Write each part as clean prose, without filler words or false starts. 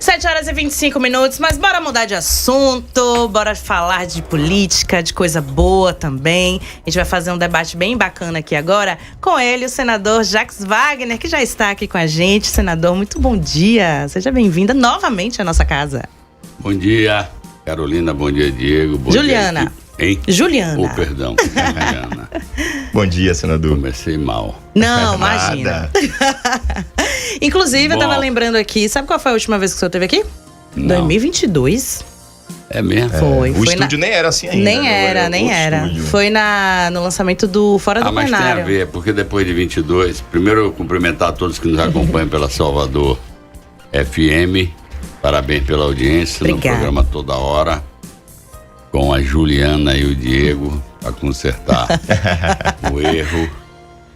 7h25, mas bora mudar de assunto, bora falar de política, de coisa boa também. A gente vai fazer um debate bem bacana aqui agora com ele, o senador Jacques Wagner, que já está aqui com a gente. Senador, muito bom dia, seja bem-vinda novamente à nossa casa. Bom dia, Carolina, bom dia, Diego. Bom Juliana. Dia, hein? Juliana. Perdão, Juliana. Bom dia, senador. Comecei mal. Não, imagina. Inclusive, eu tava lembrando aqui, sabe qual foi a última vez que o senhor esteve aqui? Não. 2022. É mesmo? Foi. O estúdio nem era assim ainda. Nem era. Estúdio. Foi no lançamento do Fora do Mas Plenário. tem a ver, porque depois de 22, primeiro eu cumprimentar todos que nos acompanham pela Salvador FM. Parabéns pela audiência. Obrigada. No programa Toda Hora, com a Juliana e o Diego, para consertar o erro.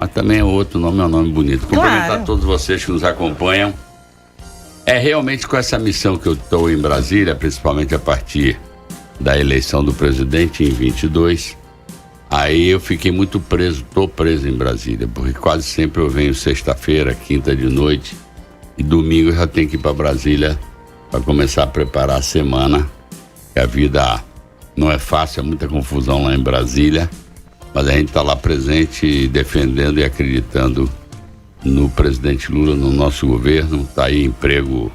Mas também o outro nome é um nome bonito. Cumprimentar Claro. todos vocês que nos acompanham. É realmente com essa missão que eu estou em Brasília, principalmente a partir da eleição do presidente em 22. Aí eu fiquei muito preso, estou preso em Brasília, porque quase sempre eu venho sexta-feira, quinta de noite, e domingo eu já tenho que ir para Brasília para começar a preparar a semana, que a vida não é fácil, é muita confusão lá em Brasília, mas a gente está lá presente, defendendo e acreditando no presidente Lula, no nosso governo. Está aí emprego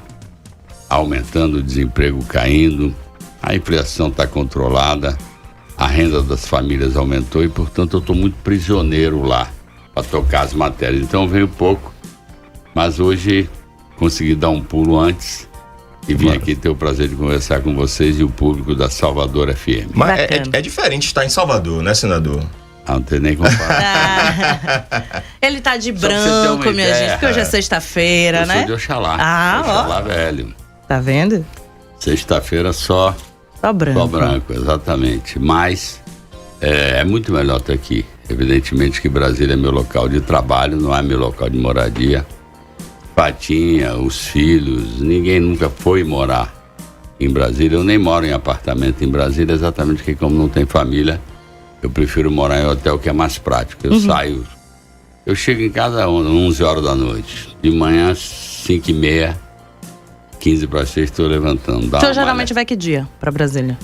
aumentando, o desemprego caindo, a inflação está controlada, a renda das famílias aumentou e, portanto, eu estou muito prisioneiro lá para tocar as matérias. Então eu venho pouco, mas hoje consegui dar um pulo antes e vim aqui ter o prazer de conversar com vocês e o público da Salvador FM. Mas Bacana. é diferente estar em Salvador, né, senador? Não tem nem como falar. Ele tá de Só pra você ter uma branco, minha ideia, gente, porque hoje é sexta-feira, Eu né? sou de Oxalá. Ah, ó. Oxalá, velho. Tá vendo? Sexta-feira só Branco. Só branco, exatamente. Mas é muito melhor estar aqui. Evidentemente que Brasília é meu local de trabalho, não é meu local de moradia. Patinha, os filhos, ninguém nunca foi morar em Brasília. Eu nem moro em apartamento em Brasília, exatamente porque como não tem família, eu prefiro morar em hotel, que é mais prático. Eu saio, eu chego em casa às 11 horas da noite. De manhã, 5h30, 15 para 6, estou levantando. O senhor geralmente vai que dia pra Brasília?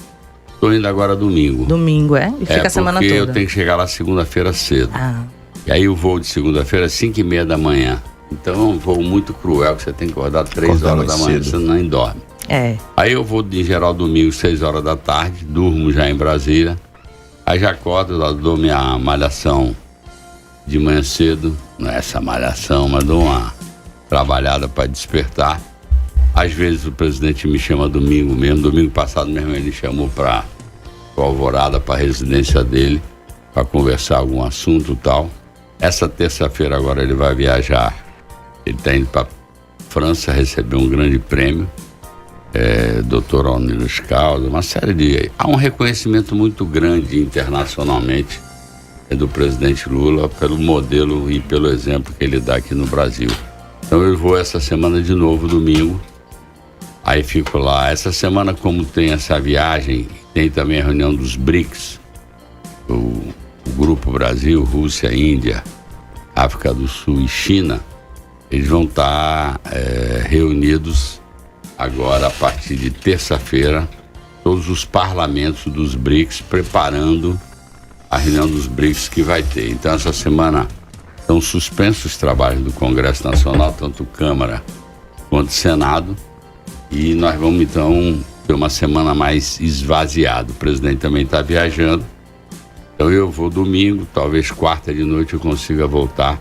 Estou indo agora domingo. Domingo, é? E fica a semana toda? Porque eu tenho que chegar lá segunda-feira cedo. Ah, E aí o voo de segunda-feira é 5h30 da manhã. Então é um voo muito cruel, que você tem que acordar 3 Acordar horas da mais manhã, cedo. você nem dorme. é. Aí eu vou, em geral, domingo, 6 horas da tarde, durmo já em Brasília. Aí já acordo, dou minha malhação de manhã cedo. Não é essa malhação, mas dou uma trabalhada para despertar. Às vezes o presidente me chama domingo mesmo. Domingo passado mesmo ele chamou para Alvorada, para a residência dele, para conversar algum assunto e tal. Essa terça-feira agora ele vai viajar. Ele está indo para França receber um grande prêmio. Doutor Honoris Causa, uma série de... Há um reconhecimento muito grande internacionalmente do presidente Lula pelo modelo e pelo exemplo que ele dá aqui no Brasil. Então eu vou essa semana de novo, domingo. Aí fico lá. Essa semana, como tem essa viagem, tem também a reunião dos BRICS, o Grupo Brasil, Rússia, Índia, África do Sul e China. Eles vão estar reunidos agora, a partir de terça-feira, todos os parlamentos dos BRICS preparando a reunião dos BRICS que vai ter. Então, essa semana estão suspensos os trabalhos do Congresso Nacional, tanto Câmara quanto Senado, e nós vamos, então, ter uma semana mais esvaziada. O presidente também está viajando, então eu vou domingo, talvez quarta de noite eu consiga voltar,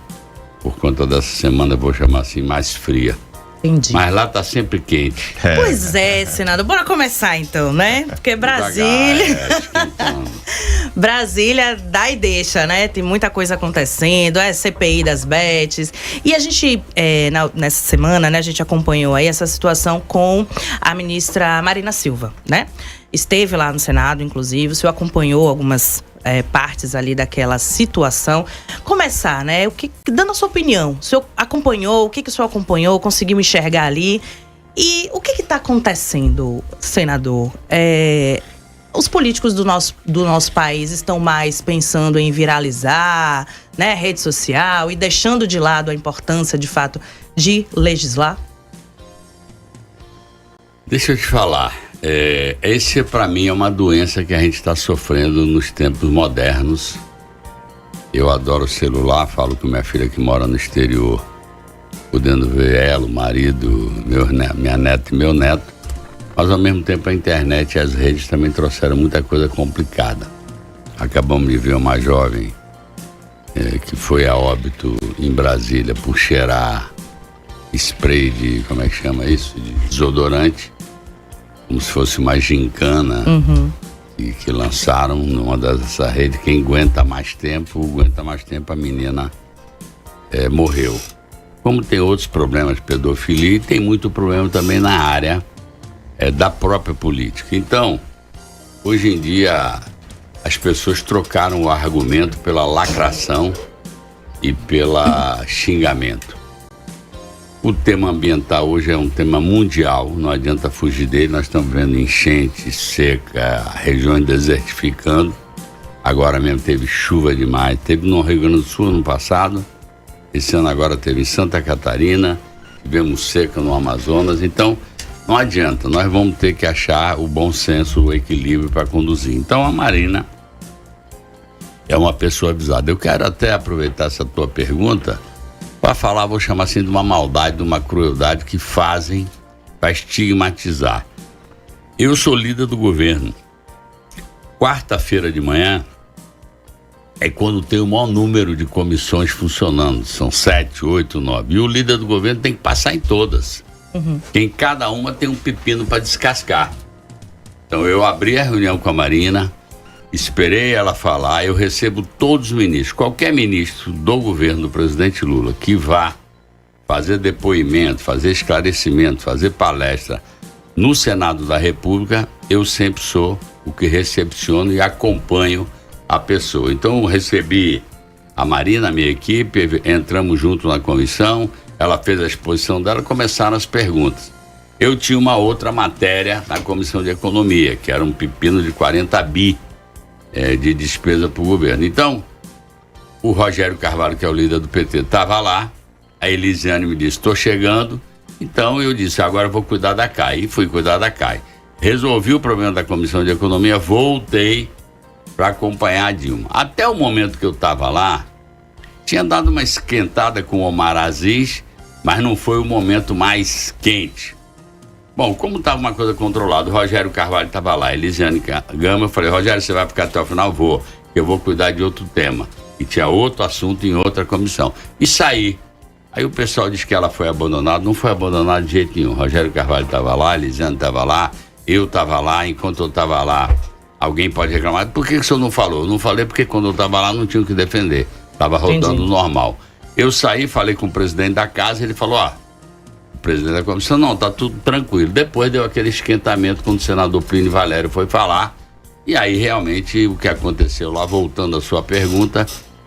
por conta dessa semana, eu vou chamar assim, mais fria. Entendi. Mas lá tá sempre quente. Pois é, senador. Bora começar então, né? Porque Brasília... Esquentando. Brasília dá e deixa, né? Tem muita coisa acontecendo, CPI das Bets. E a gente, nessa semana, né, a gente acompanhou aí essa situação com a ministra Marina Silva, né? Esteve lá no Senado, inclusive, o senhor acompanhou algumas partes ali daquela situação. Começar, né? Dando a sua opinião, o senhor acompanhou, o que o senhor acompanhou, conseguiu enxergar ali? E o que está acontecendo, senador? Os políticos do nosso país estão mais pensando em viralizar, né, rede social, e deixando de lado a importância, de fato, de legislar? Deixa eu te falar, esse para mim é uma doença que a gente está sofrendo nos tempos modernos. Eu adoro celular, falo com minha filha que mora no exterior, podendo ver ela, o marido, minha neta e meu neto, mas ao mesmo tempo a internet e as redes também trouxeram muita coisa complicada. Acabamos de ver uma jovem que foi a óbito em Brasília por cheirar spray de, como é que chama isso? De desodorante, como se fosse uma gincana que lançaram numa dessas redes. Quem aguenta mais tempo, a menina morreu. Como tem outros problemas de pedofilia, e tem muito problema também na área da própria política. Então, hoje em dia, as pessoas trocaram o argumento pela lacração e pelo xingamento. O tema ambiental hoje é um tema mundial, não adianta fugir dele. Nós estamos vendo enchente, seca, regiões desertificando. Agora mesmo teve chuva demais. Teve no Rio Grande do Sul no passado. Esse ano agora teve em Santa Catarina. Tivemos seca no Amazonas. Então, não adianta. Nós vamos ter que achar o bom senso, o equilíbrio para conduzir. Então, a Marina é uma pessoa avisada. Eu quero até aproveitar essa tua pergunta para falar, vou chamar assim, de uma maldade, de uma crueldade que fazem para estigmatizar. Eu sou líder do governo. Quarta-feira de manhã é quando tem o maior número de comissões funcionando. São 7, 8, 9. E o líder do governo tem que passar em todas. Em cada uma tem um pepino para descascar. Então eu abri a reunião com a Marina, esperei ela falar. Eu recebo todos os ministros, qualquer ministro do governo do presidente Lula que vá fazer depoimento, fazer esclarecimento, fazer palestra no Senado da República, eu sempre sou o que recepciono e acompanho a pessoa. Então eu recebi a Marina, a minha equipe, entramos junto na comissão, ela fez a exposição dela, começaram as perguntas. Eu tinha uma outra matéria na Comissão de Economia, que era um pepino de 40 bi de despesa para o governo. Então, o Rogério Carvalho, que é o líder do PT, estava lá. A Elisiane me disse, estou chegando. Então eu disse, agora eu vou cuidar da CAI. E fui cuidar da CAI. Resolvi o problema da Comissão de Economia, voltei para acompanhar a Dilma. Até o momento que eu estava lá, tinha dado uma esquentada com o Omar Aziz, mas não foi o momento mais quente. Bom, como estava uma coisa controlada, o Rogério Carvalho estava lá, Elisiane Gama, eu falei, Rogério, você vai ficar até o final? Vou, eu vou cuidar de outro tema. E tinha outro assunto em outra comissão. E saí. Aí o pessoal disse que ela foi abandonada, não foi abandonada de jeito nenhum. Rogério Carvalho estava lá, Elisiane estava lá, eu estava lá. Enquanto eu estava lá, alguém pode reclamar, por que o senhor não falou? Eu não falei porque quando eu estava lá não tinha o que defender, estava rodando normal. Eu saí, falei com o presidente da casa, ele falou, o presidente da comissão, não, tá tudo tranquilo. Depois deu aquele esquentamento quando o senador Plínio Valério foi falar, e aí realmente o que aconteceu lá, voltando à sua pergunta,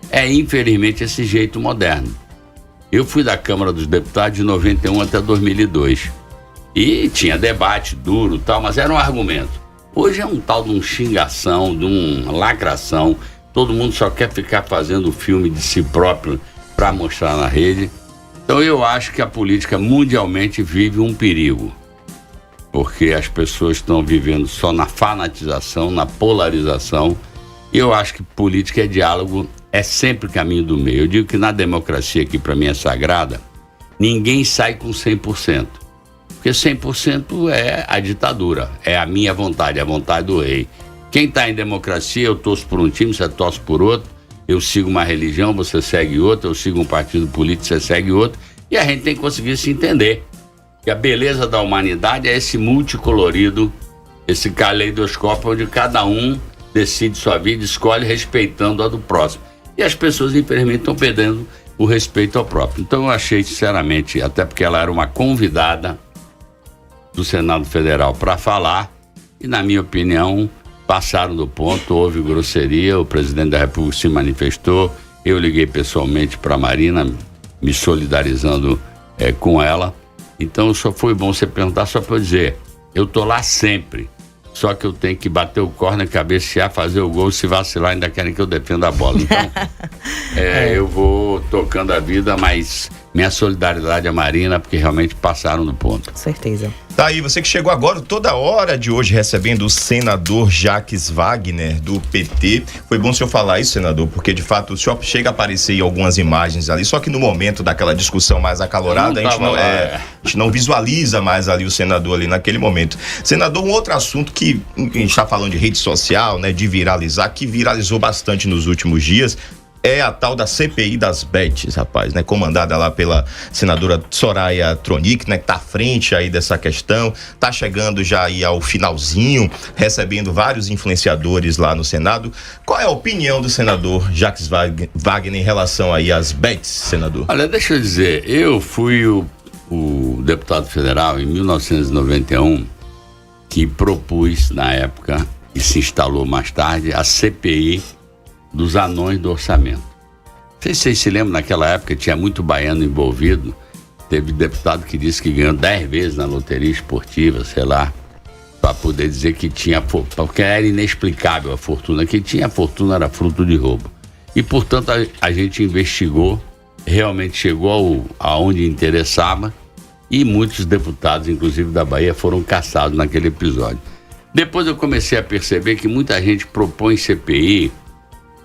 é infelizmente esse jeito moderno. Eu fui da Câmara dos Deputados de 91 até 2002, e tinha debate duro e tal, mas era um argumento. Hoje é um tal de um xingação, de uma lacração, todo mundo só quer ficar fazendo filme de si próprio para mostrar na rede. Então eu acho que a política mundialmente vive um perigo, porque as pessoas estão vivendo só na fanatização, na polarização, e eu acho que política é diálogo, é sempre caminho do meio. Eu digo que na democracia, que para mim é sagrada, ninguém sai com 100%, porque 100% é a ditadura, é a minha vontade, a vontade do rei. Quem está em democracia, eu torço por um time, você torce por outro, eu sigo uma religião, você segue outra, eu sigo um partido político, você segue outro, e a gente tem que conseguir se entender. E a beleza da humanidade é esse multicolorido, esse caleidoscópio onde cada um decide sua vida, escolhe respeitando a do próximo. E as pessoas, infelizmente, estão perdendo o respeito ao próprio. Então eu achei, sinceramente, até porque ela era uma convidada do Senado Federal para falar, e na minha opinião, passaram do ponto, houve grosseria, o presidente da República se manifestou, eu liguei pessoalmente para a Marina, me solidarizando com ela. Então só foi bom você perguntar, só para eu dizer, eu tô lá sempre, só que eu tenho que bater o córner, cabecear, fazer o gol, se vacilar ainda querem que eu defenda a bola. Então eu vou tocando a vida, mas minha solidariedade à Marina, porque realmente passaram do ponto. Com certeza. Tá aí, você que chegou agora, toda hora de hoje recebendo o senador Jacques Wagner, do PT. Foi bom o senhor falar isso, senador, porque de fato o senhor chega a aparecer em algumas imagens ali, só que no momento daquela discussão mais acalorada, a gente não visualiza mais ali o senador ali naquele momento. Senador, um outro assunto que a gente está falando de rede social, né, de viralizar, que viralizou bastante nos últimos dias, é a tal da CPI das bets, rapaz, né? Comandada lá pela senadora Soraya Tronic, né? Que tá à frente aí dessa questão, tá chegando já aí ao finalzinho, recebendo vários influenciadores lá no Senado. Qual é a opinião do senador Jacques Wagner em relação aí às bets, senador? Olha, deixa eu dizer, eu fui o deputado federal em 1991 que propus na época, e se instalou mais tarde, a CPI dos anões do orçamento. Não sei se vocês se lembram, naquela época tinha muito baiano envolvido, teve deputado que disse que ganhou 10 vezes na loteria esportiva, sei lá, para poder dizer que tinha, porque era inexplicável a fortuna que tinha, a fortuna era fruto de roubo. E, portanto, a gente investigou, realmente chegou aonde interessava, e muitos deputados, inclusive da Bahia, foram caçados naquele episódio. Depois eu comecei a perceber que muita gente propõe CPI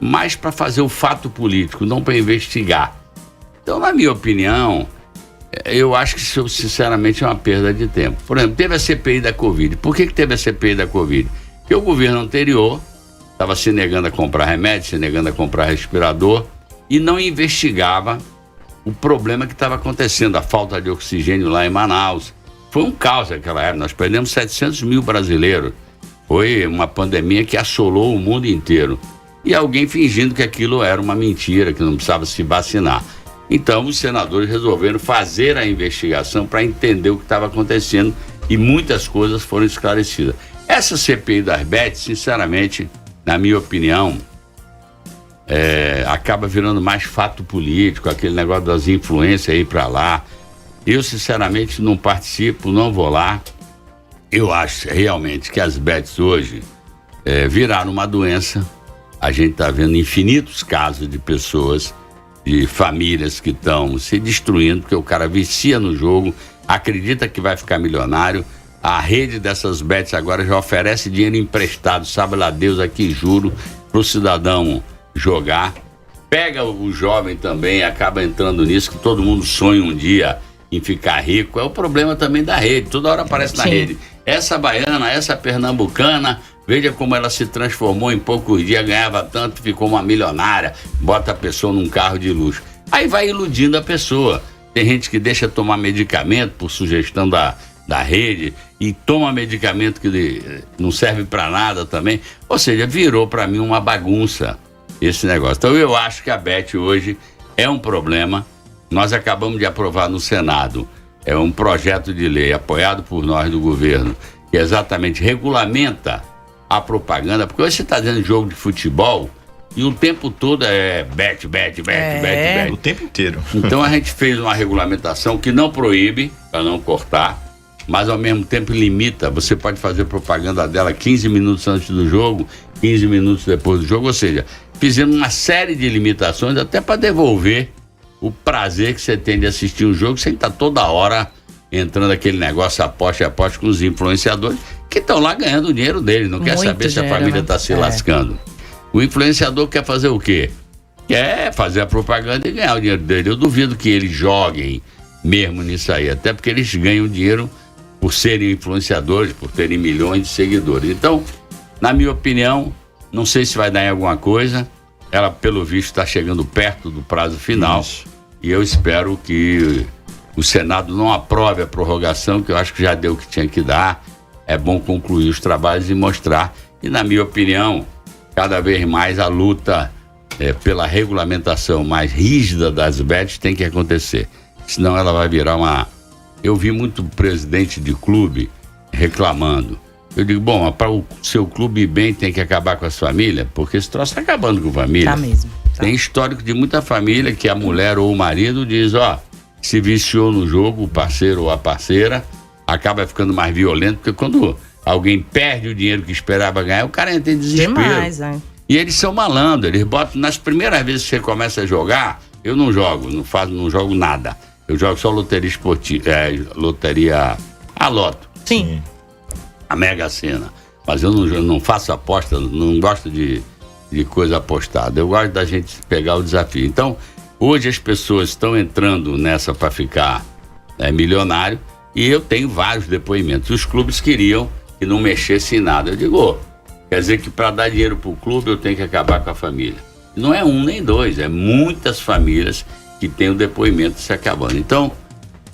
mais para fazer o fato político, não para investigar. Então, na minha opinião, eu acho que isso, sinceramente, é uma perda de tempo. Por exemplo, teve a CPI da Covid. Por que teve a CPI da Covid? Porque o governo anterior estava se negando a comprar remédio, se negando a comprar respirador e não investigava o problema que estava acontecendo, a falta de oxigênio lá em Manaus. Foi um caos naquela época, nós perdemos 700 mil brasileiros. Foi uma pandemia que assolou o mundo inteiro. E alguém fingindo que aquilo era uma mentira, que não precisava se vacinar. Então, os senadores resolveram fazer a investigação para entender o que estava acontecendo e muitas coisas foram esclarecidas. Essa CPI das bets, sinceramente, na minha opinião, acaba virando mais fato político, aquele negócio das influências aí para lá. Eu, sinceramente, não participo, não vou lá. Eu acho realmente que as bets hoje viraram uma doença. A gente está vendo infinitos casos de pessoas, de famílias que estão se destruindo, porque o cara vicia no jogo, acredita que vai ficar milionário. A rede dessas bets agora já oferece dinheiro emprestado, sabe lá Deus, aqui juro, para o cidadão jogar. Pega o jovem também, acaba entrando nisso, que todo mundo sonha um dia em ficar rico. É o problema também da rede, toda hora aparece na rede. Essa baiana, essa pernambucana, veja como ela se transformou em poucos dias, ganhava tanto, ficou uma milionária, bota a pessoa num carro de luxo. Aí vai iludindo a pessoa. Tem gente que deixa tomar medicamento por sugestão da rede e toma medicamento que não serve para nada também. Ou seja, virou para mim uma bagunça esse negócio. Então eu acho que a bet hoje é um problema. Nós acabamos de aprovar no Senado um projeto de lei apoiado por nós do governo, que exatamente regulamenta a propaganda, porque hoje você está dando jogo de futebol e o tempo todo é bet. O tempo inteiro. Então a gente fez uma regulamentação que não proíbe, para não cortar, mas ao mesmo tempo limita. Você pode fazer propaganda dela 15 minutos antes do jogo, 15 minutos depois do jogo, ou seja, fizemos uma série de limitações até para devolver o prazer que você tem de assistir um jogo sem estar toda hora entrando aquele negócio aposta com os influenciadores que estão lá ganhando o dinheiro dele, não quer saber se a família está se lascando. O influenciador quer fazer o quê? Quer fazer a propaganda e ganhar o dinheiro dele. Eu duvido que eles joguem mesmo nisso aí, até porque eles ganham dinheiro por serem influenciadores, por terem milhões de seguidores. Então, na minha opinião, não sei se vai dar em alguma coisa. Ela, pelo visto, está chegando perto do prazo final. Isso. E eu espero que o Senado não aprove a prorrogação, que eu acho que já deu o que tinha que dar. É bom concluir os trabalhos e mostrar. E, na minha opinião, cada vez mais a luta pela regulamentação mais rígida das bets tem que acontecer. Senão ela vai virar uma... Eu vi muito presidente de clube reclamando. Eu digo, bom, para o seu clube ir bem tem que acabar com as famílias, porque esse troço está acabando com a família. Tá mesmo. Tá. Tem histórico de muita família que a mulher ou o marido diz, se viciou no jogo, o parceiro ou a parceira, acaba ficando mais violento, porque quando alguém perde o dinheiro que esperava ganhar, o cara entra em desespero. Demais, hein? E eles são malandros, eles botam, nas primeiras vezes que você começa a jogar, eu não jogo, não jogo nada. Eu jogo só loteria esportiva, loteria a Loto. Sim. A Mega Sena. Mas eu não faço aposta, não gosto de coisa apostada. Eu gosto da gente pegar o desafio. Então, hoje as pessoas estão entrando nessa para ficar milionário, e eu tenho vários depoimentos. Os clubes queriam que não mexesse em nada. Eu digo, quer dizer que para dar dinheiro para o clube eu tenho que acabar com a família. Não é um nem dois, é muitas famílias que têm o depoimento se acabando. Então,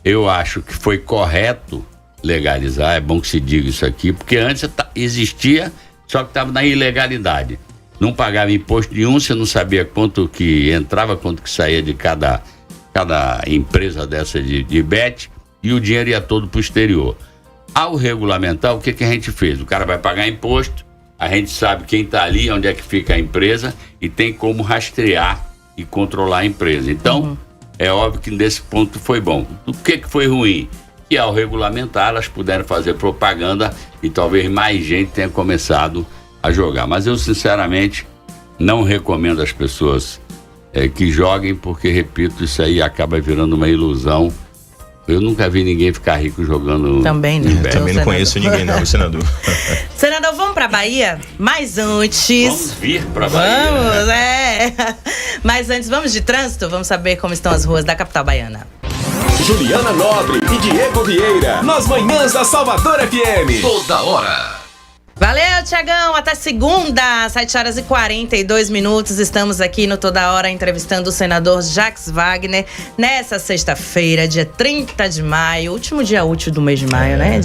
eu acho que foi correto legalizar, é bom que se diga isso aqui, porque antes existia, só que estava na ilegalidade. Não pagava imposto nenhum, você não sabia quanto que entrava, quanto que saía de cada empresa dessa de bet, e o dinheiro ia todo para o exterior. Ao regulamentar, o que a gente fez? O cara vai pagar imposto, a gente sabe quem está ali, onde é que fica a empresa, e tem como rastrear e controlar a empresa. Então, é óbvio que nesse ponto foi bom. O que foi ruim? Que ao regulamentar elas puderam fazer propaganda e talvez mais gente tenha começado a jogar. Mas eu, sinceramente, não recomendo às pessoas que joguem, porque, repito, isso aí acaba virando uma ilusão. Eu nunca vi ninguém ficar rico jogando. Também não. Também não conheço ninguém não, senador. Senador, vamos pra Bahia? Mas antes... Vamos vir pra Bahia. Vamos, Mas antes, vamos de trânsito? Vamos saber como estão as ruas da capital baiana. Juliana Nobre e Diego Vieira, nas manhãs da Salvador FM. Toda hora. Valeu, Tiagão. Até segunda, 7h42. Estamos aqui no Toda Hora entrevistando o senador Jacques Wagner nessa sexta-feira, dia 30 de maio, último dia útil do mês de maio, né?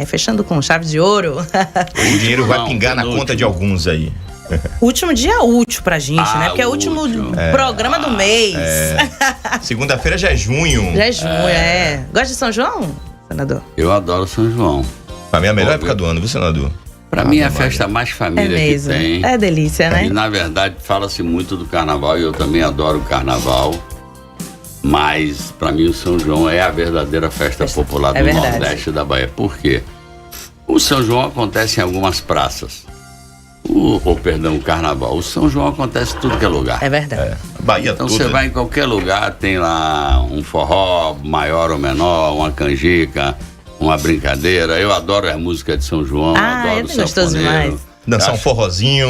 Fechando com chave de ouro. O dinheiro vai pingar na conta de alguns aí. Último dia útil pra gente, né? Porque é o último programa do mês. Segunda-feira já é junho. Já é junho, Gosta de São João, senador? Eu adoro São João. Pra mim é a melhor época do ano, viu, senador? Pra mim é a festa mais família que tem. É delícia, né? E na verdade fala-se muito do carnaval, e eu também adoro o carnaval. Mas pra mim o São João é a verdadeira festa popular do Nordeste da Bahia. Por quê? O São João acontece em algumas praças. O carnaval. O São João acontece em tudo que é lugar. É verdade. Bahia então toda. Você vai em qualquer lugar, tem lá um forró maior ou menor, uma canjica, uma brincadeira. Eu adoro as músicas de São João, adoro o sanfoneiro. Dançar um forrozinho.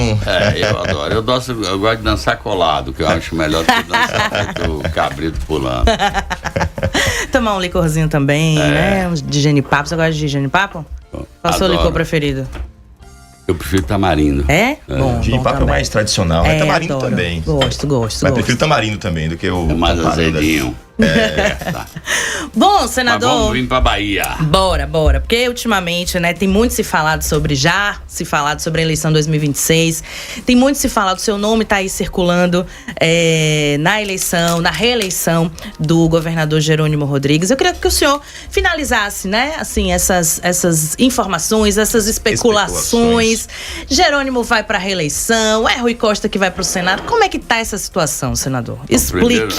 Eu adoro. Eu gosto de dançar colado, que eu acho melhor do que dançar feito o cabrito pulando. Tomar um licorzinho também, né? De genipapo. Você gosta de genipapo? Qual é o seu licor preferido? Eu prefiro tamarindo. Bom, genipapo é mais tradicional, né? Tamarindo adoro. também. Gosto. Mas prefiro tamarindo também do que o... É mais azedinho. Tá. Bom, senador... Mas vamos vir pra Bahia. Bora. Porque ultimamente, né, tem muito se falado sobre a eleição 2026. Tem muito se falado, o seu nome tá aí circulando na reeleição do governador Jerônimo Rodrigues. Eu queria que o senhor finalizasse, né, assim, essas informações, essas especulações. Jerônimo vai pra reeleição, é Rui Costa que vai pro Senado. Como é que tá essa situação, senador? Explique. Primeiro,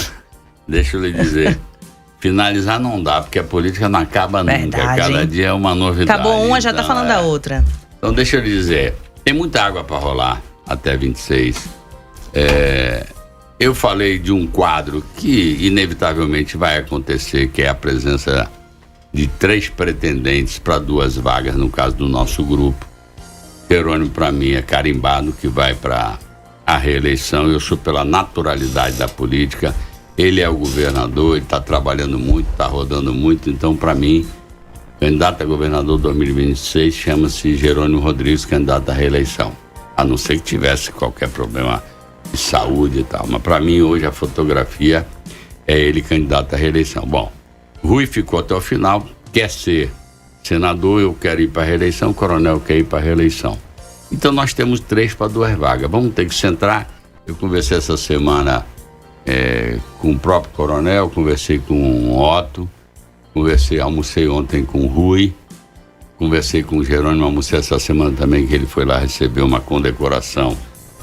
deixa eu lhe dizer, finalizar não dá, porque a política não acaba nunca. Cada dia é uma novidade. Acabou uma, já tá falando da outra. Então deixa eu lhe dizer, tem muita água para rolar até 26. Eu falei de um quadro que inevitavelmente vai acontecer, que é a presença de 3 pretendentes para 2 vagas, no caso do nosso grupo. Jerônimo, para mim, é carimbado que vai para a reeleição. Eu sou pela naturalidade da política. Ele é o governador, ele está trabalhando muito, está rodando muito. Então, para mim, candidato a governador 2026 chama-se Jerônimo Rodrigues, candidato à reeleição. A não ser que tivesse qualquer problema de saúde e tal. Mas, para mim, hoje, a fotografia é ele candidato à reeleição. Bom, Rui ficou até o final, quer ser senador, eu quero ir para a reeleição, o coronel quer ir para a reeleição. Então, nós temos 3 para 2 vagas. Vamos ter que centrar. Eu conversei essa semana... com o próprio coronel, conversei com o Otto, almocei ontem com o Rui, conversei com o Jerônimo, almocei essa semana também, que ele foi lá receber uma condecoração.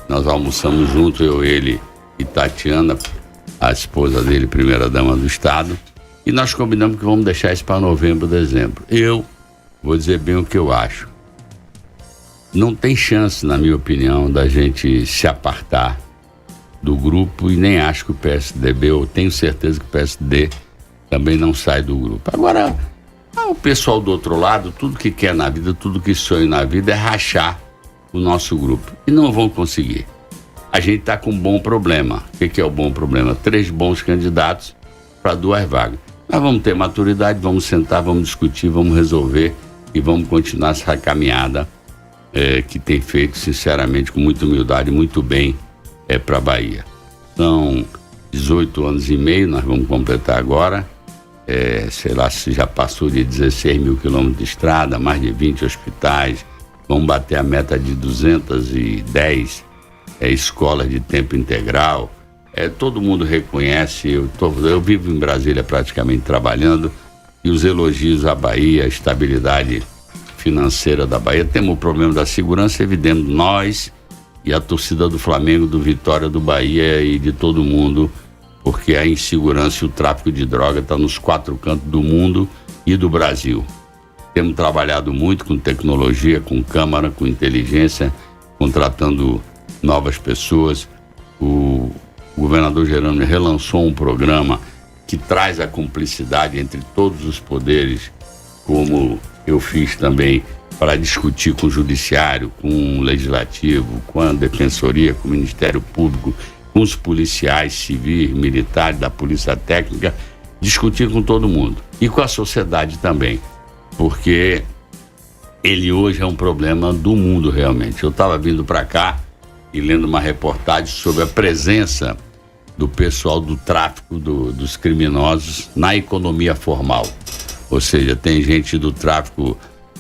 Nós almoçamos junto, ele e Tatiana, a esposa dele, primeira-dama do Estado, e nós combinamos que vamos deixar isso para novembro, dezembro. Eu vou dizer bem o que eu acho. Não tem chance, na minha opinião, da gente se apartar do grupo, e nem acho que o PSDB, eu tenho certeza que o PSD também não sai do grupo. Agora, o pessoal do outro lado, tudo que quer na vida, tudo que sonha na vida é rachar o nosso grupo. E não vão conseguir. A gente está com um bom problema. O que é o bom problema? 3 bons candidatos para 2 vagas. Nós vamos ter maturidade, vamos sentar, vamos discutir, vamos resolver e vamos continuar essa caminhada que tem feito, sinceramente, com muita humildade, muito bem para a Bahia. São 18 anos e meio, nós vamos completar agora. Sei lá se já passou de 16 mil quilômetros de estrada, mais de 20 hospitais. Vamos bater a meta de 210 escolas de tempo integral. Todo mundo reconhece, eu vivo em Brasília praticamente trabalhando, e os elogios à Bahia, a estabilidade financeira da Bahia. Temos o problema da segurança, evidente, nós e a torcida do Flamengo, do Vitória, do Bahia e de todo mundo, porque a insegurança e o tráfico de droga está nos 4 cantos do mundo e do Brasil. Temos trabalhado muito com tecnologia, com câmara, com inteligência, contratando novas pessoas. O governador Jerônimo relançou um programa que traz a cumplicidade entre todos os poderes, como eu fiz também, para discutir com o Judiciário, com o Legislativo, com a Defensoria, com o Ministério Público, com os policiais civis, militares, da Polícia Técnica, discutir com todo mundo. E com a sociedade também, porque ele hoje é um problema do mundo realmente. Eu estava vindo para cá e lendo uma reportagem sobre a presença do pessoal do tráfico, dos criminosos na economia formal. Ou seja, tem gente do tráfico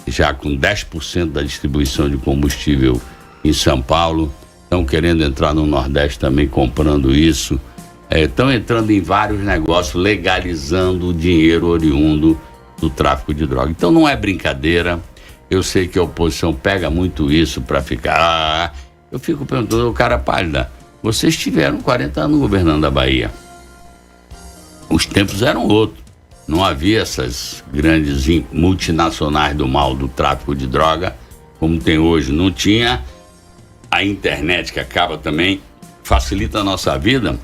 já com 10% da distribuição de combustível em São Paulo, estão querendo entrar no Nordeste também comprando isso, estão entrando em vários negócios, legalizando o dinheiro oriundo do tráfico de droga. Então não é brincadeira. Eu sei que a oposição pega muito isso para ficar... Eu fico perguntando ao cara pálida, vocês tiveram 40 anos governando a Bahia. Os tempos eram outros. Não havia essas grandes multinacionais do mal, do tráfico de droga, como tem hoje. Não tinha a internet, que acaba também, facilita a nossa vida,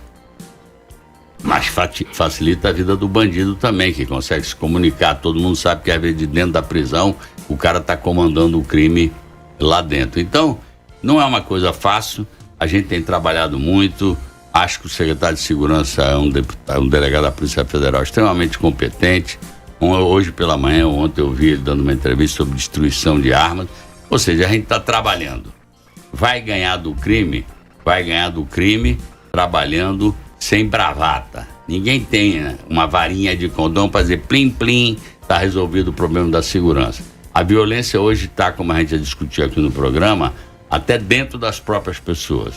mas facilita a vida do bandido também, que consegue se comunicar. Todo mundo sabe que às vezes de dentro da prisão o cara está comandando o crime lá dentro. Então, não é uma coisa fácil. A gente tem trabalhado muito. Acho que o secretário de Segurança é um delegado da Polícia Federal extremamente competente. Hoje pela manhã, ontem eu vi ele dando uma entrevista sobre destruição de armas. Ou seja, a gente está trabalhando. Vai ganhar do crime trabalhando sem bravata. Ninguém tem uma varinha de condão para dizer plim, plim, está resolvido o problema da segurança. A violência hoje está, como a gente já discutiu aqui no programa, até dentro das próprias pessoas.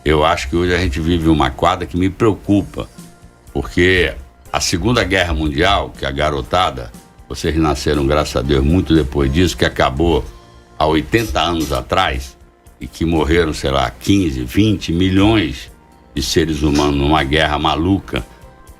Eu acho que hoje a gente vive uma quadra que me preocupa, porque a Segunda Guerra Mundial, que a garotada, vocês nasceram, graças a Deus, muito depois disso, que acabou há 80 anos atrás, e que morreram, sei lá, 15, 20 milhões de seres humanos numa guerra maluca,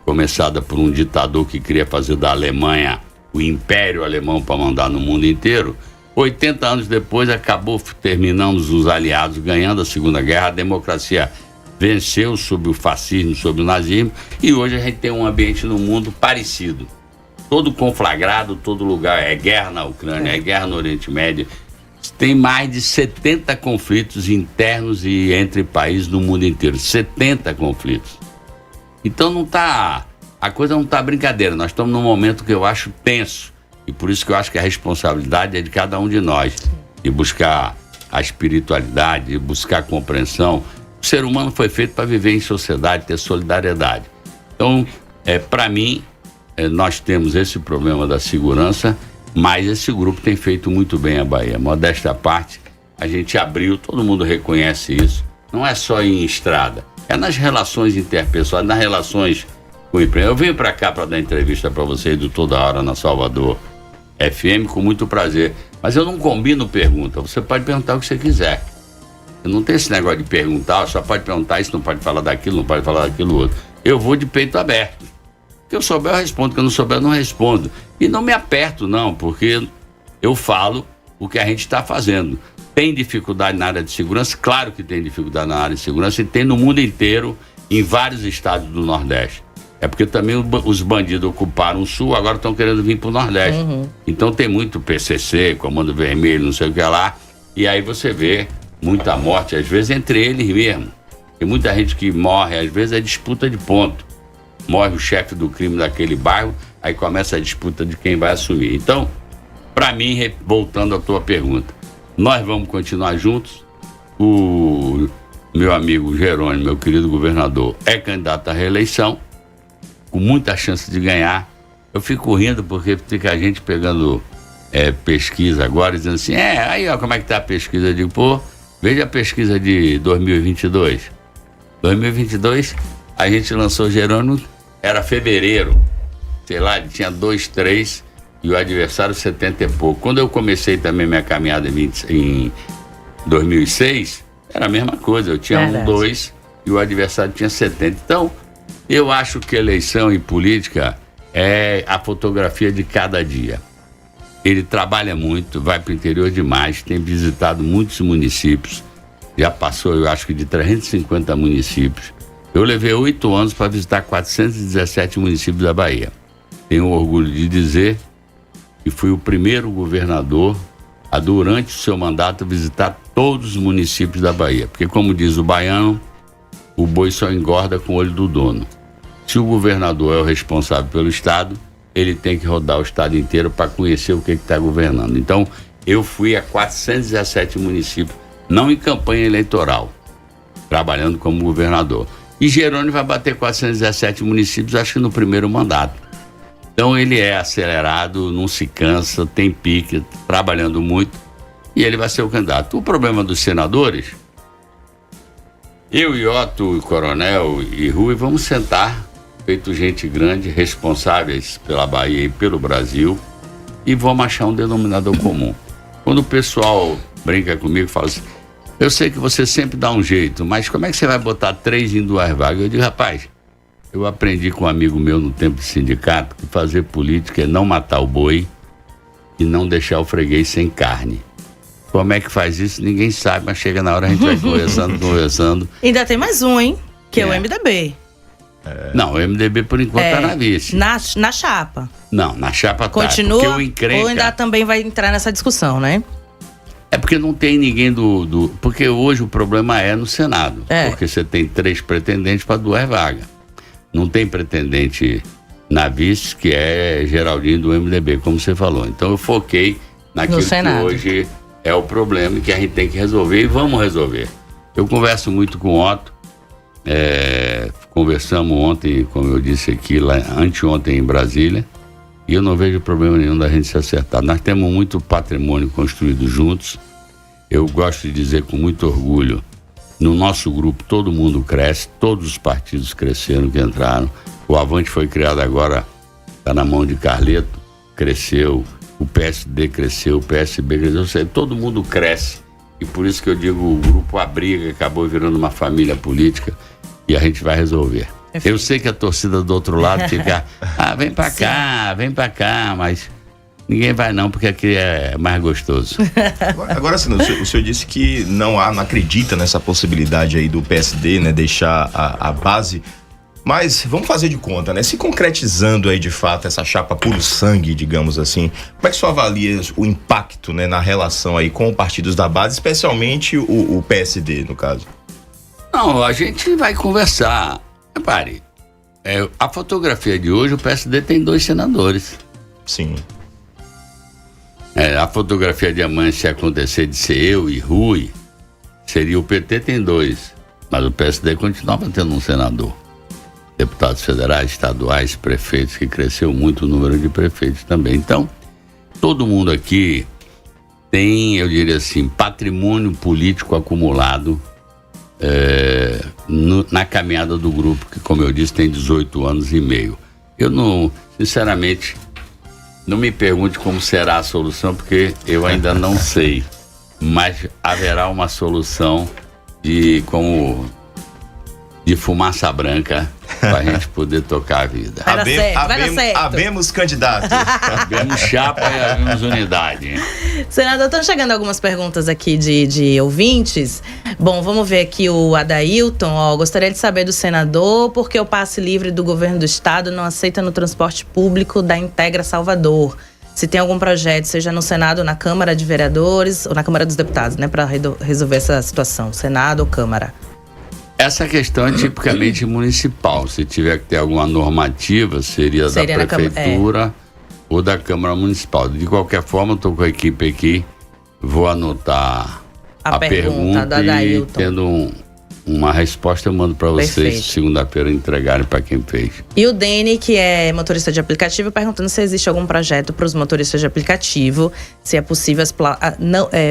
começada por um ditador que queria fazer da Alemanha o Império Alemão para mandar no mundo inteiro. 80 anos depois acabou terminando os aliados, ganhando a Segunda Guerra, a democracia venceu sobre o fascismo, sobre o nazismo, e hoje a gente tem um ambiente no mundo parecido. Todo conflagrado, todo lugar, é guerra na Ucrânia, é guerra no Oriente Médio. Tem mais de 70 conflitos internos e entre países no mundo inteiro. 70 conflitos. Então a coisa não está brincadeira. Nós estamos num momento que eu acho tenso. E por isso que eu acho que a responsabilidade é de cada um de nós. De buscar a espiritualidade, de buscar a compreensão. O ser humano foi feito para viver em sociedade, ter solidariedade. Então, para mim, nós temos esse problema da segurança, mas esse grupo tem feito muito bem a Bahia. Modéstia à parte, a gente abriu, todo mundo reconhece isso. Não é só em estrada, é nas relações interpessoais, nas relações com o emprego. Eu venho para cá para dar entrevista para vocês do Toda Hora na Salvador FM com muito prazer, mas eu não combino pergunta. Você pode perguntar o que você quiser. Eu não tenho esse negócio de perguntar, só pode perguntar isso, não pode falar daquilo, não pode falar daquilo outro. Eu vou de peito aberto. Se eu souber, eu respondo. Se eu não souber, eu não respondo. E não me aperto, não, porque eu falo o que a gente está fazendo. Tem dificuldade na área de segurança? Claro que tem dificuldade na área de segurança e tem no mundo inteiro, em vários estados do Nordeste. É porque também os bandidos ocuparam o Sul, agora estão querendo vir para o Nordeste. Então tem muito PCC, Comando Vermelho, não sei o que lá. E aí você vê muita morte, às vezes entre eles mesmo. Tem muita gente que morre, às vezes é disputa de ponto. Morre o chefe do crime daquele bairro, aí começa a disputa de quem vai assumir. Então, para mim, voltando à tua pergunta, nós vamos continuar juntos. O meu amigo Jerônimo, meu querido governador, é candidato à reeleição, com muita chance de ganhar. Eu fico rindo porque fica a gente pegando pesquisa agora, dizendo assim, aí ó, como é que tá a pesquisa? Eu digo, pô, veja a pesquisa de 2022. 2022, a gente lançou Jerônimo, era fevereiro, sei lá, ele tinha 2, 3 e o adversário 70 e pouco. Quando eu comecei também minha caminhada em 2006, era a mesma coisa, eu tinha 1, 2 e o adversário tinha 70. Então, eu acho que eleição e política é a fotografia de cada dia. Ele trabalha muito, vai para o interior demais, tem visitado muitos municípios, já passou, eu acho que de 350 municípios. Eu levei 8 anos para visitar 417 municípios da Bahia. Tenho orgulho de dizer que fui o primeiro governador a, durante o seu mandato, visitar todos os municípios da Bahia. Porque, como diz o baiano, o boi só engorda com o olho do dono. Se o governador é o responsável pelo estado, ele tem que rodar o estado inteiro para conhecer o que está governando. Então, eu fui a 417 municípios, não em campanha eleitoral, trabalhando como governador. E Jerônimo vai bater 417 municípios, acho que no primeiro mandato. Então, ele é acelerado, não se cansa, tem pique, trabalhando muito, e ele vai ser o candidato. O problema dos senadores, eu e Otto, o Coronel e Rui, vamos sentar, feito gente grande, responsáveis pela Bahia e pelo Brasil, e vamos achar um denominador comum. Quando o pessoal brinca comigo, fala assim, eu sei que você sempre dá um jeito, mas como é que você vai botar 3 em 2 vagas? Eu digo, rapaz, eu aprendi com um amigo meu no tempo de sindicato que fazer política é não matar o boi e não deixar o freguês sem carne. Como é que faz isso? Ninguém sabe, mas chega na hora a gente vai conversando. Ainda tem mais um, hein? Que é o MDB. Não, o MDB por enquanto tá na vice. Na chapa. Não, na chapa continua, porque o encrenca... ou ainda também vai entrar nessa discussão, né? É porque não tem ninguém porque hoje o problema é no Senado. Porque você tem 3 pretendentes para 2 vagas. Não tem pretendente na vice, que é Geraldinho do MDB, como você falou. Então eu foquei naquilo que hoje é o problema e que a gente tem que resolver, e vamos resolver. Eu converso muito com o Otto. Conversamos ontem, como eu disse aqui, anteontem em Brasília, e eu não vejo problema nenhum da gente se acertar. Nós temos muito patrimônio construído juntos. Eu gosto de dizer com muito orgulho, no nosso grupo todo mundo cresce, todos os partidos cresceram que entraram. O Avante foi criado agora, está na mão de Carleto, cresceu, o PSD cresceu, o PSB cresceu, todo mundo cresce. E por isso que eu digo, o grupo Abriga acabou virando uma família política e a gente vai resolver. Eu sei que a torcida do outro lado fica, vem pra cá, mas ninguém vai não, porque aqui é mais gostoso. Agora sim, o senhor disse que não acredita nessa possibilidade aí do PSD, né, deixar a base, mas vamos fazer de conta, né, se concretizando aí de fato essa chapa puro sangue, digamos assim, como é que o senhor avalia o impacto, né, na relação aí com partidos da base, especialmente o PSD, no caso? Não, a gente vai conversar. Repare, a fotografia de hoje, o PSD tem 2 senadores. Sim. A fotografia de amanhã, se acontecer de ser eu e Rui, seria o PT tem 2, mas o PSD continuava tendo um senador. Deputados federais, estaduais, prefeitos, que cresceu muito o número de prefeitos também. Então, todo mundo aqui tem, eu diria assim, patrimônio político acumulado na caminhada do grupo, que, como eu disse, tem 18 anos e meio. Eu não, sinceramente, não me pergunte como será a solução, porque eu ainda não sei, mas haverá uma solução de fumaça branca para a gente poder tocar a vida. Vai dar certo. Habemos candidatos. Habemos chapa e habemos unidade. Senador, estão chegando algumas perguntas aqui de ouvintes. Bom, vamos ver aqui o Adailton. Gostaria de saber do senador por que o passe livre do governo do estado não aceita no transporte público da Integra Salvador. Se tem algum projeto, seja no Senado ou na Câmara de Vereadores, ou na Câmara dos Deputados, né, para resolver essa situação, Senado ou Câmara. Essa questão é tipicamente municipal. Se tiver que ter alguma normativa, seria da Prefeitura ou da Câmara Municipal. De qualquer forma, estou com a equipe aqui, vou anotar a pergunta e tendo uma resposta eu mando para vocês segunda-feira entregarem para quem fez. E o Dene, que é motorista de aplicativo, perguntando se existe algum projeto para os motoristas de aplicativo, se é possível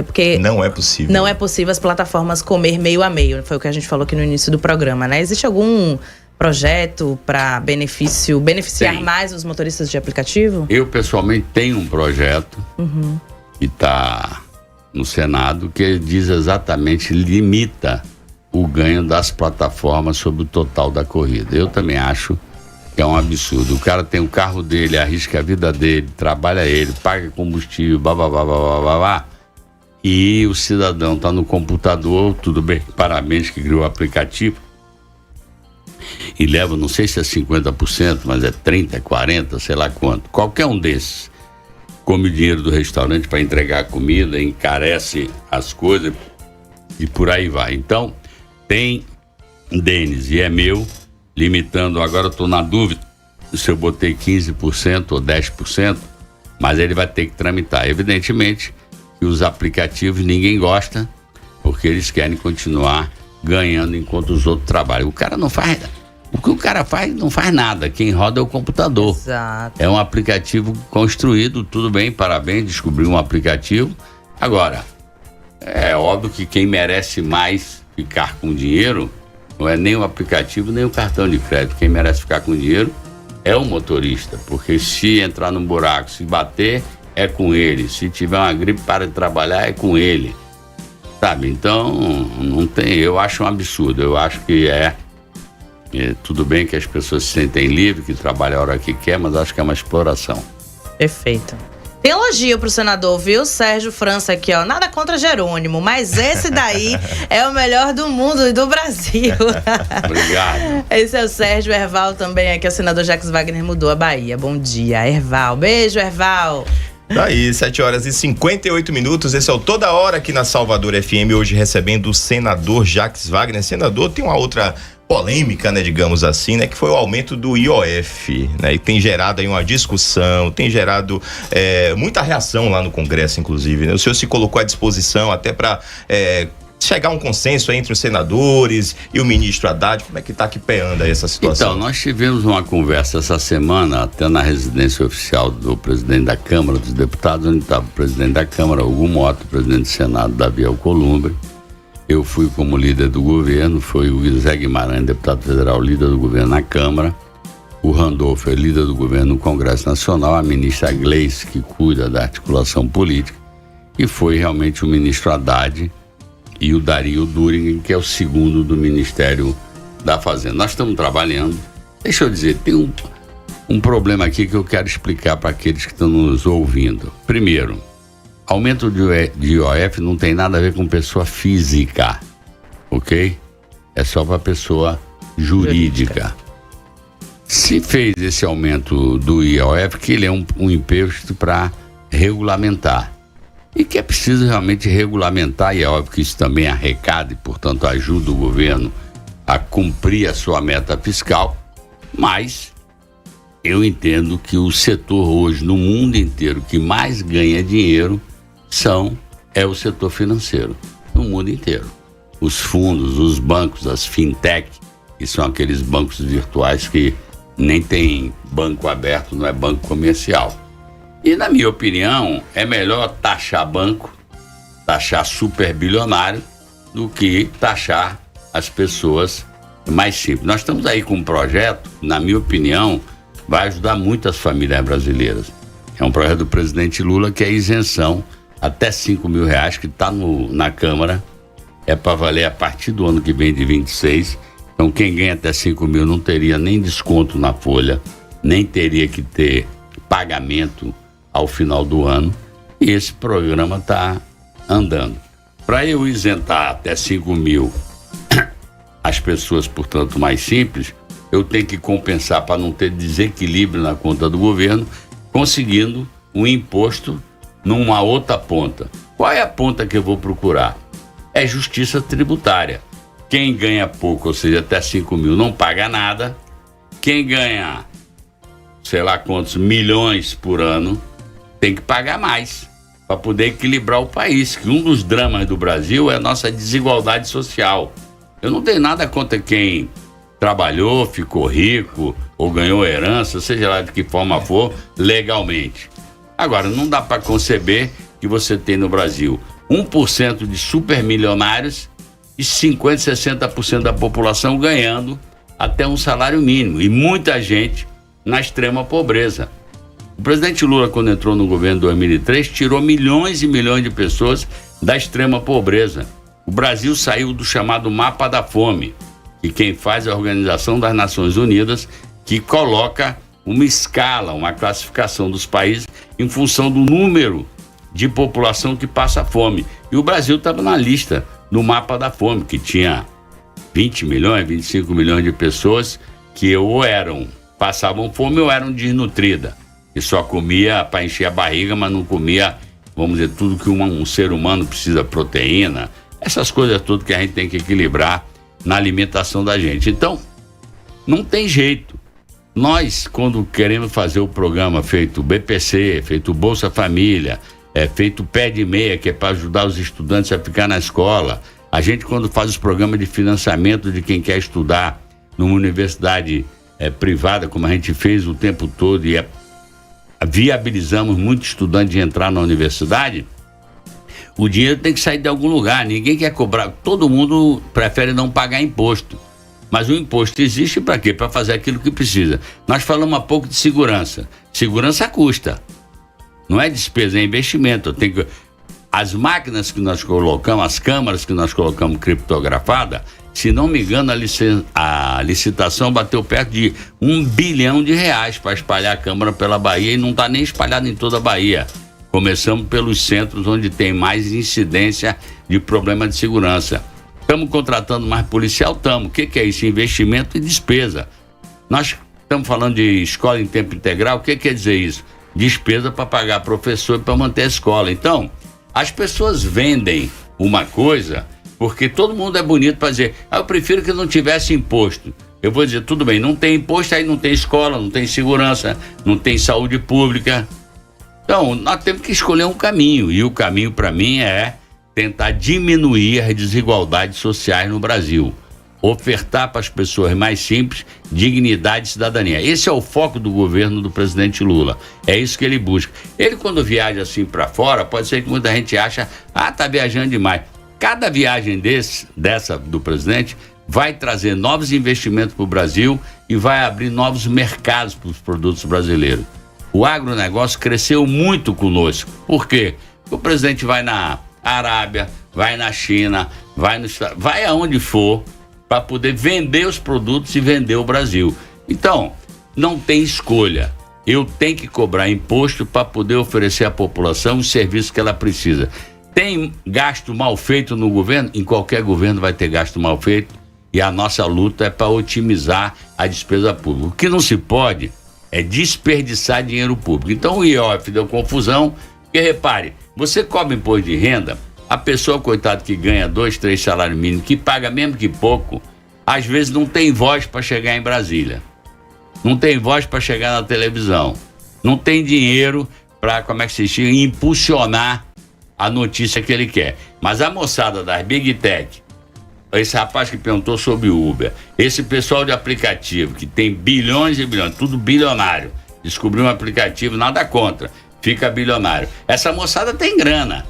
porque não é possível. Não é possível as plataformas comer meio a meio, foi o que a gente falou aqui no início do programa, né? Existe algum projeto para beneficiar mais os motoristas de aplicativo? Eu pessoalmente tenho um projeto que está no Senado que diz exatamente, limita o ganho das plataformas sobre o total da corrida. Eu também acho que é um absurdo. O cara tem o carro dele, arrisca a vida dele, trabalha ele, paga combustível, e o cidadão está no computador, tudo bem, parabéns que criou o aplicativo, e leva, não sei se é 50%, mas é 30%, 40%, sei lá quanto. Qualquer um desses come o dinheiro do restaurante para entregar a comida, encarece as coisas e por aí vai. Então, tem Denis e é meu, limitando, agora eu estou na dúvida se eu botei 15% ou 10%, mas ele vai ter que tramitar. Evidentemente que os aplicativos ninguém gosta, porque eles querem continuar ganhando enquanto os outros trabalham. O cara não faz, o que o cara faz não faz nada, quem roda é o computador. Exato. É um aplicativo construído, tudo bem, parabéns, descobriu um aplicativo. Agora, é óbvio que quem merece mais ficar com dinheiro não é nem o aplicativo, nem o cartão de crédito. Quem merece ficar com dinheiro é o motorista, porque se entrar num buraco, se bater, é com ele. Se tiver uma gripe, para de trabalhar, é com ele. Sabe? Então, não tem, eu acho um absurdo. Eu acho que tudo bem que as pessoas se sentem livres, que trabalham a hora que quer, mas acho que é uma exploração. Perfeito. Tem elogio pro senador, viu? Sérgio França aqui, ó. Nada contra Jerônimo, mas esse daí é o melhor do mundo e do Brasil. Obrigado. Esse é o Sérgio. Erval também aqui, o senador Jacques Wagner mudou a Bahia. Bom dia, Erval. Beijo, Erval. Daí, 7h58. Esse é o Toda Hora aqui na Salvador FM, hoje recebendo o senador Jacques Wagner. Senador, tem uma outra polêmica, né, digamos assim, né, que foi o aumento do IOF, né, e tem gerado aí uma discussão, tem gerado muita reação lá no Congresso, inclusive, né? O senhor se colocou à disposição até para chegar a um consenso entre os senadores e o ministro Haddad. Como é que que peando aí essa situação? Então, nós tivemos uma conversa essa semana, até na residência oficial do presidente da Câmara dos Deputados, onde estava o presidente da Câmara, Hugo Mota, o presidente do Senado, Davi Alcolumbre. Eu fui como líder do governo, foi o José Guimarães, deputado federal, líder do governo na Câmara, o Randolfo é líder do governo no Congresso Nacional, a ministra Gleice, que cuida da articulação política, e foi realmente o ministro Haddad e o Dario Durigen, que é o segundo do Ministério da Fazenda. Nós estamos trabalhando. Deixa eu dizer, tem um problema aqui que eu quero explicar para aqueles que estão nos ouvindo. Primeiro, aumento de IOF não tem nada a ver com pessoa física, ok? É só para pessoa jurídica. Se fez esse aumento do IOF, que ele é um imposto para regulamentar. E que é preciso realmente regulamentar, e é óbvio que isso também arrecada e, portanto, ajuda o governo a cumprir a sua meta fiscal. Mas eu entendo que o setor hoje, no mundo inteiro, que mais ganha dinheiro é o setor financeiro, no mundo inteiro. Os fundos, os bancos, as fintech, que são aqueles bancos virtuais que nem tem banco aberto, não é banco comercial. E, na minha opinião, é melhor taxar banco, taxar superbilionário, do que taxar as pessoas mais simples. Nós estamos aí com um projeto, na minha opinião, vai ajudar muito as famílias brasileiras. É um projeto do presidente Lula que é isenção até R$5 mil, que está na Câmara, é para valer a partir do ano que vem de 26. Então quem ganha até 5 mil não teria nem desconto na folha, nem teria que ter pagamento ao final do ano, e esse programa está andando. Para eu isentar até 5 mil as pessoas, portanto, mais simples, eu tenho que compensar para não ter desequilíbrio na conta do governo, conseguindo um imposto numa outra ponta. Qual é a ponta que eu vou procurar? É justiça tributária. Quem ganha pouco, ou seja, até 5 mil, não paga nada. Quem ganha, sei lá quantos milhões por ano, tem que pagar mais para poder equilibrar o país, que um dos dramas do Brasil é a nossa desigualdade social. Eu não tenho nada contra quem trabalhou, ficou rico ou ganhou herança, seja lá de que forma for, legalmente. Agora, não dá para conceber que você tem no Brasil 1% de supermilionários e 50%, 60% da população ganhando até um salário mínimo, e muita gente na extrema pobreza. O presidente Lula, quando entrou no governo em 2003, tirou milhões e milhões de pessoas da extrema pobreza. O Brasil saiu do chamado mapa da fome, que quem faz é a Organização das Nações Unidas, que coloca uma escala, uma classificação dos países em função do número de população que passa fome. E o Brasil estava na lista do mapa da fome, que tinha 20 milhões, 25 milhões de pessoas que ou passavam fome ou eram desnutridas, e só comia para encher a barriga, mas não comia, vamos dizer, tudo que um ser humano precisa, proteína, essas coisas todas que a gente tem que equilibrar na alimentação da gente. Então, não tem jeito. Nós, quando queremos fazer o programa feito BPC, feito Bolsa Família, feito Pé de Meia, que é para ajudar os estudantes a ficar na escola, a gente, quando faz os programas de financiamento de quem quer estudar numa universidade privada, como a gente fez o tempo todo, e viabilizamos muito estudante de entrar na universidade, o dinheiro tem que sair de algum lugar. Ninguém quer cobrar, todo mundo prefere não pagar imposto. Mas o imposto existe para quê? Para fazer aquilo que precisa. Nós falamos há pouco de segurança. Segurança custa. Não é despesa, é investimento. As máquinas que nós colocamos, as câmaras que nós colocamos criptografadas, se não me engano, a licitação bateu perto de R$1 bilhão para espalhar a câmara pela Bahia, e não está nem espalhada em toda a Bahia. Começamos pelos centros onde tem mais incidência de problema de segurança. Estamos contratando mais policial? Estamos. O que é isso? Investimento e despesa. Nós estamos falando de escola em tempo integral. O que quer dizer isso? Despesa para pagar professor e para manter a escola. Então, as pessoas vendem uma coisa porque todo mundo é bonito para dizer: eu prefiro que não tivesse imposto. Eu vou dizer, tudo bem, não tem imposto, aí não tem escola, não tem segurança, não tem saúde pública. Então, nós temos que escolher um caminho, e o caminho para mim é tentar diminuir as desigualdades sociais no Brasil, ofertar para as pessoas mais simples dignidade e cidadania. Esse é o foco do governo do presidente Lula, é isso que ele busca. Ele, quando viaja assim para fora, pode ser que muita gente acha, tá viajando demais. Cada viagem dessa do presidente vai trazer novos investimentos para o Brasil e vai abrir novos mercados para os produtos brasileiros. O agronegócio cresceu muito conosco. Por quê? Porque o presidente vai na Arábia, vai na China, vai aonde for para poder vender os produtos e vender o Brasil. Então, não tem escolha. Eu tenho que cobrar imposto para poder oferecer à população os serviços que ela precisa. Tem gasto mal feito no governo? Em qualquer governo vai ter gasto mal feito, e a nossa luta é para otimizar a despesa pública. O que não se pode é desperdiçar dinheiro público. Então o IOF deu confusão, porque repare, você cobra imposto de renda, a pessoa, coitada, que ganha 2, 3 salários mínimos, que paga mesmo que pouco, às vezes não tem voz para chegar em Brasília, não tem voz para chegar na televisão, não tem dinheiro para, impulsionar a notícia que ele quer. Mas a moçada das Big Tech, esse rapaz que perguntou sobre o Uber, esse pessoal de aplicativo que tem bilhões e bilhões, tudo bilionário, descobriu um aplicativo, nada contra, fica bilionário. Essa moçada tem grana.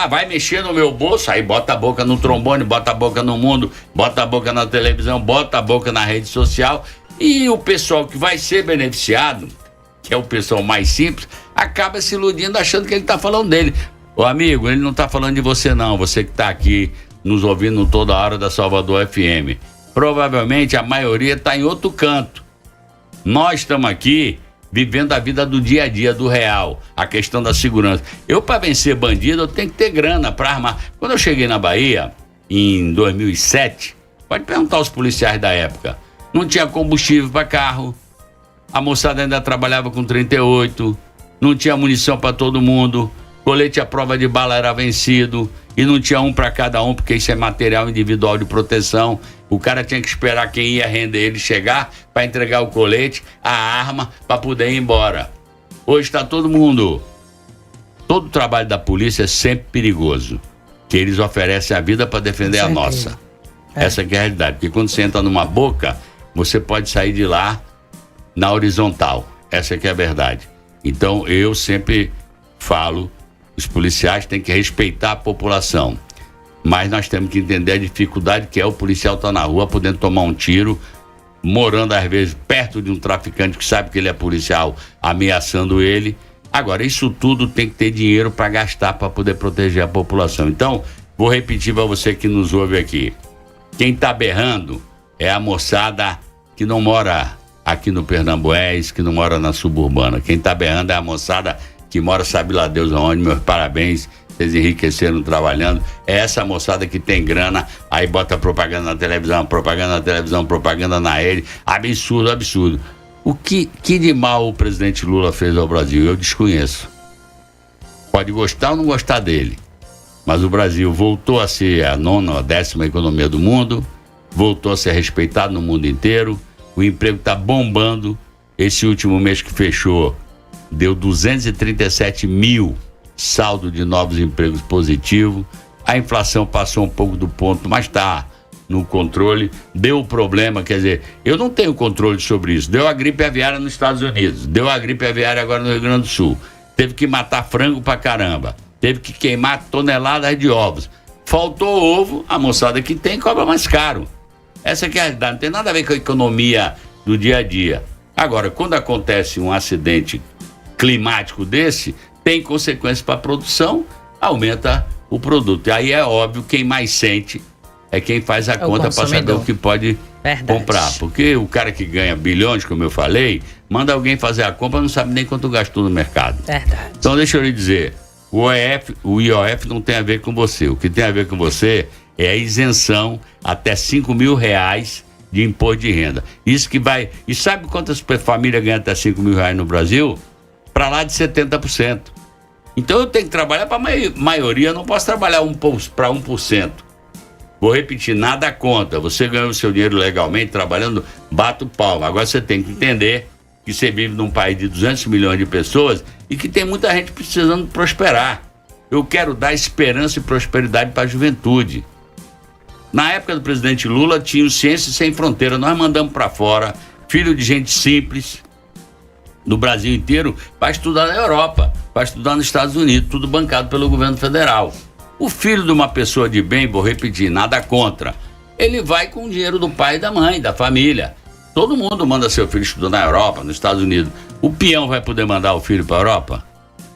Vai mexer no meu bolso, aí bota a boca no trombone, bota a boca no mundo, bota a boca na televisão, bota a boca na rede social, e o pessoal que vai ser beneficiado, que é o pessoal mais simples, acaba se iludindo achando que ele está falando dele. Ô amigo, ele não está falando de você não, você que está aqui nos ouvindo toda hora da Salvador FM. Provavelmente a maioria está em outro canto. Nós estamos aqui vivendo a vida do dia a dia, do real, a questão da segurança. Eu, para vencer bandido, eu tenho que ter grana para armar. Quando eu cheguei na Bahia, em 2007, pode perguntar aos policiais da época, não tinha combustível para carro, a moçada ainda trabalhava com 38, não tinha munição para todo mundo, colete à prova de bala era vencido e não tinha um para cada um, porque isso é material individual de proteção. O cara tinha que esperar quem ia render ele chegar para entregar o colete, a arma, para poder ir embora. Hoje está todo mundo. Todo o trabalho da polícia é sempre perigoso, que eles oferecem a vida para defender a nossa. Essa que é a realidade, porque quando você entra numa boca, você pode sair de lá na horizontal. Essa que é a verdade. Então eu sempre falo, os policiais têm que respeitar a população, mas nós temos que entender a dificuldade que é o policial estar na rua podendo tomar um tiro, morando às vezes perto de um traficante que sabe que ele é policial, ameaçando ele. Agora, isso tudo tem que ter dinheiro para gastar para poder proteger a população. Então, vou repetir para você que nos ouve aqui, quem está berrando é a moçada que não mora aqui no Pernambués, que não mora na suburbana. Quem está berrando é a moçada que mora sabe lá Deus aonde. Meus parabéns, vocês enriqueceram trabalhando. É essa moçada que tem grana, aí bota propaganda na televisão, propaganda na rede. Absurdo, absurdo. O que de mal o presidente Lula fez ao Brasil? Eu desconheço. Pode gostar ou não gostar dele, mas o Brasil voltou a ser a 9ª ou 10ª economia do mundo, voltou a ser respeitado no mundo inteiro, o emprego está bombando. Esse último mês que fechou deu 237 mil saldo de novos empregos positivo. A inflação passou um pouco do ponto, mas está no controle. Deu problema, quer dizer, eu não tenho controle sobre isso. Deu a gripe aviária nos Estados Unidos, deu a gripe aviária agora no Rio Grande do Sul. Teve que matar frango pra caramba, teve que queimar toneladas de ovos. Faltou ovo, a moçada que tem cobra mais caro. Essa que é a realidade, não tem nada a ver com a economia do dia a dia. Agora, quando acontece um acidente climático desse, tem consequências para a produção, aumenta o produto. E aí é óbvio, quem mais sente é quem faz a conta para saber o que pode comprar. Porque o cara que ganha bilhões, como eu falei, manda alguém fazer a compra, não sabe nem quanto gastou no mercado. Verdade. Então deixa eu lhe dizer, o IOF não tem a ver com você. O que tem a ver com você é a isenção até R$5.000 de imposto de renda. Isso que vai... E sabe quantas famílias ganham até R$5.000 no Brasil? Para lá de 70%. Então eu tenho que trabalhar para a maioria, eu não posso trabalhar para 1%. Vou repetir, nada contra. Você ganhou o seu dinheiro legalmente, trabalhando, bata o palmo. Agora você tem que entender que você vive num país de 200 milhões de pessoas e que tem muita gente precisando prosperar. Eu quero dar esperança e prosperidade para a juventude. Na época do presidente Lula, tinha o Ciência Sem Fronteira. Nós mandamos para fora, filho de gente simples, no Brasil inteiro, para estudar na Europa, para estudar nos Estados Unidos, tudo bancado pelo governo federal. O filho de uma pessoa de bem, vou repetir, nada contra, ele vai com o dinheiro do pai e da mãe, da família. Todo mundo manda seu filho estudar na Europa, nos Estados Unidos. O peão vai poder mandar o filho para a Europa?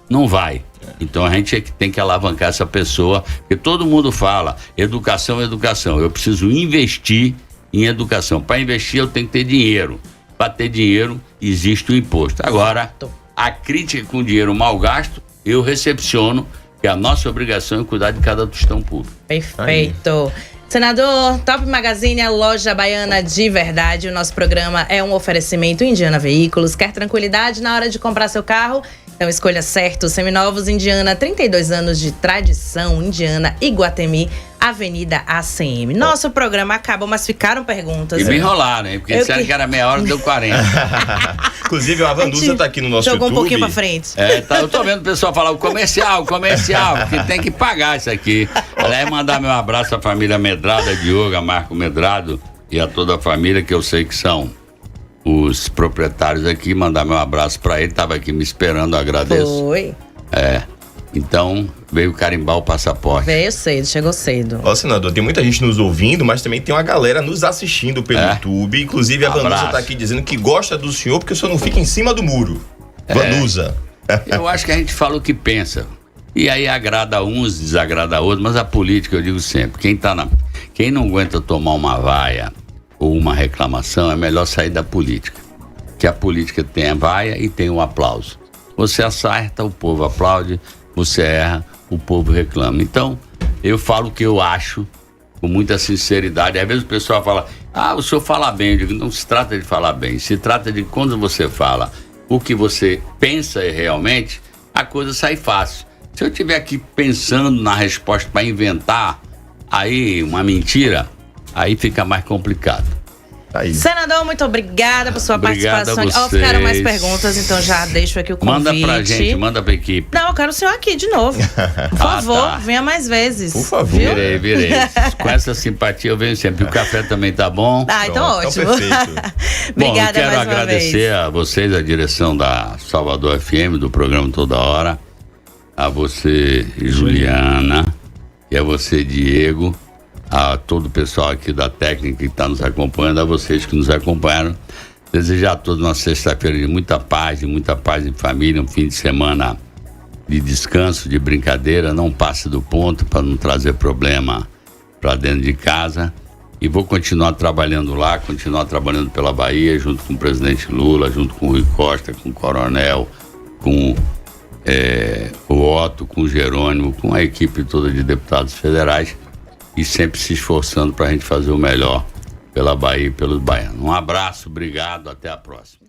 Não vai. Então a gente é que tem que alavancar essa pessoa, porque todo mundo fala, educação, educação. Eu preciso investir em educação. Para investir eu tenho que ter dinheiro. Para ter dinheiro existe o imposto. Agora, a crítica com dinheiro mal gasto, eu recepciono, que a nossa obrigação é cuidar de cada tostão público. Perfeito. Senador, Top Magazine, a loja baiana de verdade. O nosso programa é um oferecimento Indiana Veículos. Quer tranquilidade na hora de comprar seu carro? Então escolha certo. Seminovos Indiana, 32 anos de tradição. Indiana, Iguatemi, Avenida ACM. Nosso programa acabou, mas ficaram perguntas. E me enrolaram, hein? Porque disseram que era meia hora, deu 40. Inclusive, a Vanduza tá aqui no nosso jogou YouTube. Um pouquinho pra frente. Eu tô vendo o pessoal falar o comercial, que tem que pagar isso aqui. Aliás, mandar meu abraço à família Medrada, Diogo, a Marco Medrado e a toda a família, que eu sei que são os proprietários aqui. Mandar meu abraço pra ele, tava aqui me esperando, eu agradeço. Foi. Então, veio carimbar o passaporte. Veio cedo, chegou cedo. Ó, senador, tem muita gente nos ouvindo, mas também tem uma galera nos assistindo pelo YouTube. Inclusive, a Vanusa tá aqui dizendo que gosta do senhor porque o senhor não fica em cima do muro. Vanusa. Eu acho que a gente fala o que pensa. E aí agrada uns, desagrada outros, mas a política, eu digo sempre, quem não aguenta tomar uma vaia ou uma reclamação, é melhor sair da política. que a política tem a vaia e tem o aplauso. Você acerta, o povo aplaude, você erra, o povo reclama. Então, eu falo o que eu acho com muita sinceridade. Às vezes o pessoal fala, o senhor fala bem. Eu digo, não se trata de falar bem, se trata de quando você fala o que você pensa realmente, a coisa sai fácil. Se eu estiver aqui pensando na resposta para inventar aí uma mentira, aí fica mais complicado. Aí. Senador, muito obrigada por sua Obrigado participação. a vocês. Ficaram mais perguntas, então já deixo aqui o convite. Manda pra gente, manda pra equipe. Não, eu quero o senhor aqui de novo. Por favor, venha mais vezes. Por favor. Viu? Virei. Com essa simpatia eu venho sempre. O café também tá bom. Então Pronto, ótimo. então perfeito. Obrigada. Bom, eu quero mais uma agradecer vez. a vocês, a direção da Salvador FM, do programa Toda Hora, a você, Juliana, e a você, Diego, a todo o pessoal aqui da técnica que está nos acompanhando, a vocês que nos acompanharam. Desejar a todos uma sexta-feira de muita paz em família, um fim de semana de descanso, de brincadeira, não passe do ponto para não trazer problema para dentro de casa. E vou continuar trabalhando lá, continuar trabalhando pela Bahia, junto com o presidente Lula, junto com o Rui Costa, com o Coronel, com o Otto, com o Jerônimo, com a equipe toda de deputados federais, e sempre se esforçando para a gente fazer o melhor pela Bahia e pelos baianos. Um abraço, obrigado, até a próxima.